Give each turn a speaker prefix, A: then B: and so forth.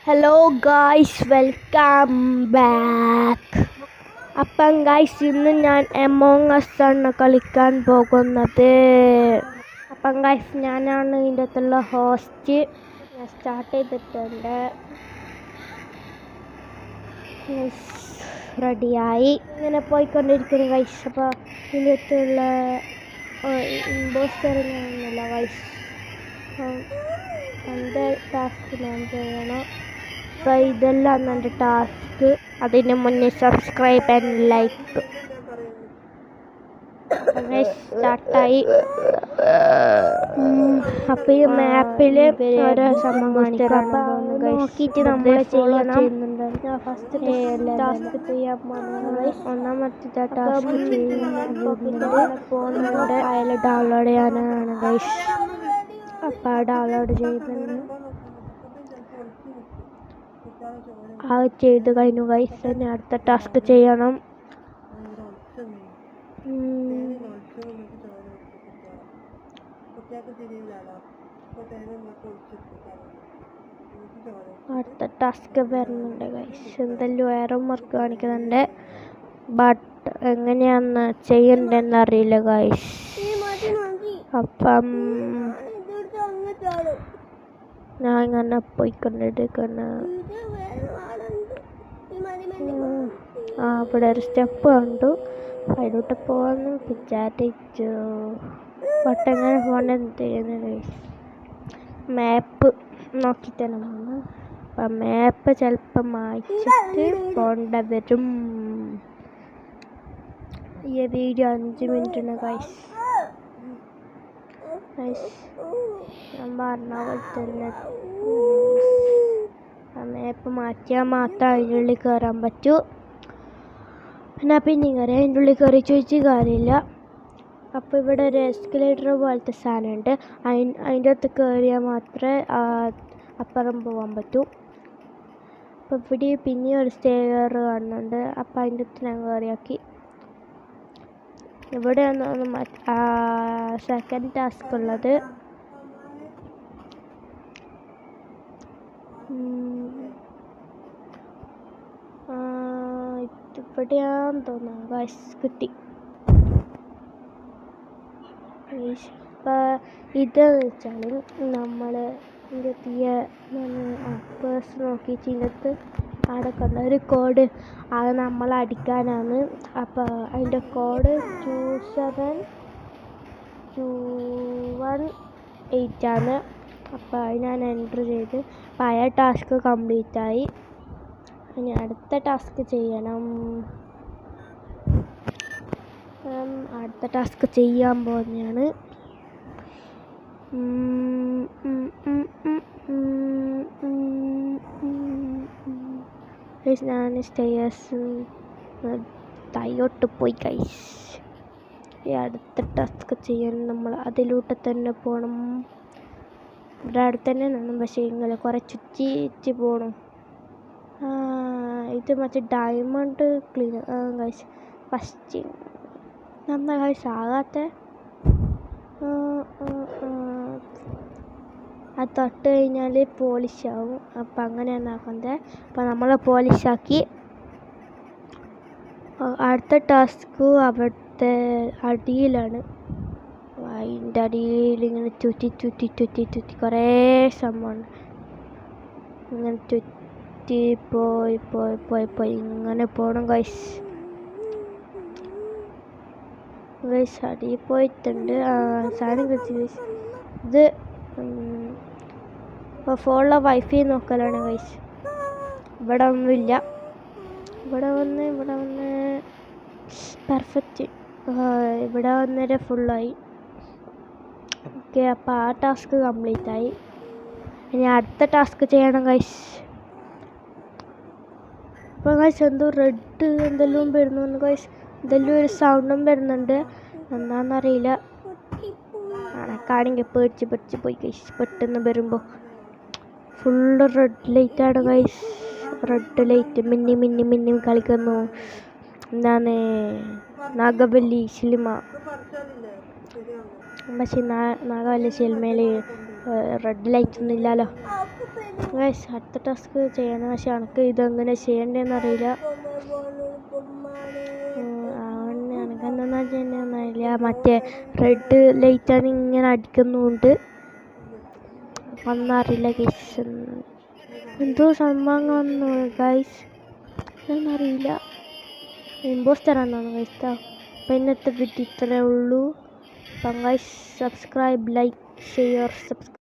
A: Hello guys, welcome back. അപ്പം guys, ഇന്ന് ഞാൻ എമോങ് അസ് ആണ് കളിക്കാൻ പോകുന്നത്. അപ്പം ഗായ്സ്, ഞാനാണ് ഇതിൻ്റെ അകത്തുള്ള ഹോസ്റ്റ്. ഞാൻ സ്റ്റാർട്ട് ചെയ്തിട്ടുണ്ട്. റെഡിയായി ഇങ്ങനെ പോയിക്കൊണ്ടിരിക്കുന്നു ഗായ്സ്. അപ്പോൾ ഇതിൻ്റെ അകത്തുള്ള ഇമ്പോസ്റ്ററിനൊന്നുമില്ല ഗായ്സ്. എൻ്റെ ടാസ്ക് ഞാൻ ചെയ്യണം. അപ്പോൾ ഇതെല്ലാം എൻ്റെ ടാസ്ക്. അതിന് മുന്നേ സബ്സ്ക്രൈബ് ആൻഡ് ലൈക്ക്. സ്റ്റാർട്ടായി. അപ്പോൾ ഈ മാപ്പിൽ ഓരോ സംഭവം നോക്കിയിട്ട് നമ്മൾ ചെയ്യുന്നുണ്ട്. ഞാൻ ഫസ്റ്റ് ടാസ്ക് ചെയ്യാൻ പോകുന്നത് ഒന്നാമത്തെ ടാസ്ക് പോകുന്നുണ്ട്. അതിൽ ഡൗൺലോഡ് ചെയ്യാനാണ് ഗൈസ്. അപ്പോൾ ഡൗൺലോഡ് ചെയ്യുന്നുണ്ട്. അത് ചെയ്ത് കഴിഞ്ഞു ഗൈസ്. ഇനി അടുത്ത ടാസ്ക് ചെയ്യണം. അടുത്ത ടാസ്ക് വരുന്നുണ്ട് ഗൈസ്. എന്തെല്ലാം വേറെ വർക്ക് കാണിക്കുന്നുണ്ട്. ബട്ട് എങ്ങനെയാന്ന് ചെയ്യണ്ടെന്ന് അറിയില്ല ഗൈസ്. അപ്പം ഞാൻ ഇങ്ങനെ പോയിക്കൊണ്ടിരിക്കുന്നു. ഇവിടെ ഒരു സ്റ്റെപ്പ് കണ്ടു. അതിലോട്ട് പോകാമെന്ന് വിചാരിച്ചു. ബട്ട് എങ്ങനെ പോകണമെന്ന് ചെയ്യുന്നത് ഗൈസ്. മാപ്പ് നോക്കിയിട്ട് തന്നെ പോകണം. അപ്പം മാപ്പ് ചിലപ്പോൾ മായ്ച്ചിട്ട് പോകേണ്ട വരും. ഈ വീഡിയോ 5 മിനിറ്റാണ് ഗൈസ്. ഞാൻ പറഞ്ഞ പോലെ തന്നെ മാപ്പ് മാറ്റിയാൽ മാത്രം അതിനുള്ളിൽ കയറാൻ പറ്റൂ. പിന്നെ പിന്നെയും കയറി അതിൻ്റെ ഉള്ളിൽ കയറി ചോദിച്ച് കാര്യമില്ല. അപ്പോൾ ഇവിടെ ഒരു എസ്കലേറ്റർ പോലത്തെ സാധനമുണ്ട്. അതിൻ്റെ അകത്ത് കയറിയാൽ മാത്രമേ അപ്പുറം പോകാൻ പറ്റൂ. അപ്പോൾ ഇവിടെ പിന്നെയും ഒരു സ്റ്റെയർ കാണുന്നുണ്ട്. അപ്പോൾ അതിൻ്റെ അകത്ത് ഞാൻ കയറിയാക്കി. ഇവിടെയാണ് സെക്കൻഡ് ടാസ്ക് ഉള്ളത്. ഇവിടെയാന്ന് തോന്നുന്നു ഗൈസ്. കിട്ടി. ഇപ്പം ഇതെന്ന് വെച്ചാൽ നമ്മൾ ഇതിൻ്റെ പേഴ്സ് നോക്കിയിട്ട് ഇതിനകത്ത് അവിടെ കണ്ട ഒരു കോഡ് അത് നമ്മൾ അടിക്കാനാണ്. അപ്പോൾ അതിൻ്റെ കോഡ് 27218 ആണ്. അപ്പോൾ അത് ഞാൻ എൻ്റർ ചെയ്ത് പഴയ ടാസ്ക് കംപ്ലീറ്റായി. ഇനി അടുത്ത ടാസ്ക് ചെയ്യണം. അടുത്ത ടാസ്ക് ചെയ്യാൻ പോകുന്നതാണ്. ഞാൻ സ്റ്റേഴ്സ് താഴോട്ട് പോയി ഗൈസ്. ഈ അടുത്ത ടാസ്ക് ചെയ്യാൻ നമ്മൾ അതിലൂടെ തന്നെ പോകണം. ഇവിടെ അടുത്ത് തന്നെ നിന്നും, പക്ഷേ ഇങ്ങനെ കുറേ ചുറ്റി പോകണം. ഇത് മറ്റേ ഡയമണ്ട് ക്ലീനർ ഗൈസ്. ഫസ്റ്റ് നന്നാ ഗൈസ് ആകാത്ത അത് തൊട്ട് കഴിഞ്ഞാൽ പോളിഷാവും. അപ്പം അങ്ങനെയാണ് ആക്കുന്നത്. അപ്പം നമ്മൾ പോളിഷാക്കി. അടുത്ത ടാസ്ക് അവിടുത്തെ അടിയിലാണ്. അതിൻ്റെ അടിയിൽ ഇങ്ങനെ ചുറ്റി കുറേ സംഭവമുണ്ട്. ഇങ്ങനെ ചുറ്റി പോയി ഇങ്ങനെ പോകണം ഗൈസ്. അടിയിൽ പോയിട്ടുണ്ട്. സാധനം കഴിച്ച് ഗൈസ്. ഇത് ഫോണിലെ വൈഫൈ നോക്കലാണ് ഗൈസ്. ഇവിടെ ഒന്നുമില്ല. ഇവിടെ വന്ന് പെർഫെക്റ്റ്. ഇവിടെ വന്നേരെ ഫുള്ളായി. ഓക്കെ, അപ്പോൾ ആ ടാസ്ക് കംപ്ലീറ്റായി. ഇനി അടുത്ത ടാസ്ക് ചെയ്യണം ഗൈസ്. അപ്പോൾ ഗൈസ് എന്തോ റെഡ് എന്തെല്ലാം വരുന്നു ഗൈസ്. എന്തെല്ലാം ഒരു സൗണ്ടും വരുന്നുണ്ട്. എന്താണെന്നറിയില്ല. അണക്കാണെങ്കിൽ പേടിച്ച് പോയി ഗൈസ്. പെട്ടെന്ന് വരുമ്പോൾ ഫുള്ള് റെഡ് ലൈറ്റാണ് ഗൈസ്. റെഡ് ലൈറ്റ് മിന്നി കളിക്കുന്നു. എന്താണ് നാഗവല്ലി സിനിമ. പക്ഷേ നാഗവല്ലി സിനിമയിൽ റെഡ് ലൈറ്റ് ഒന്നും ഇല്ലല്ലോ. ഗൈസ് അടുത്ത ടാസ്ക് ചെയ്യണം. പക്ഷെ എനിക്ക് ഇതെങ്ങനെ ചെയ്യണ്ടേന്ന് അറിയില്ല. എനിക്കെന്താ ചെയ്യണ്ടെന്ന് അറിയില്ല. മറ്റേ റെഡ് ലൈറ്റാണ് ഇങ്ങനെ അടിക്കുന്നുണ്ട്. ഒന്നറിയില്ല ഗൈസ്. എന്തോ സംഭവം ഗൈസ് എന്നറിയില്ല. ഇമ്പോസ്റ്ററാണെന്നാണ് ഗൈസ്. അപ്പം ഇന്നത്തെ വീഡിയോ ഇത്രയേ ഉള്ളൂ. അപ്പം guys subscribe, like, share, subscribe.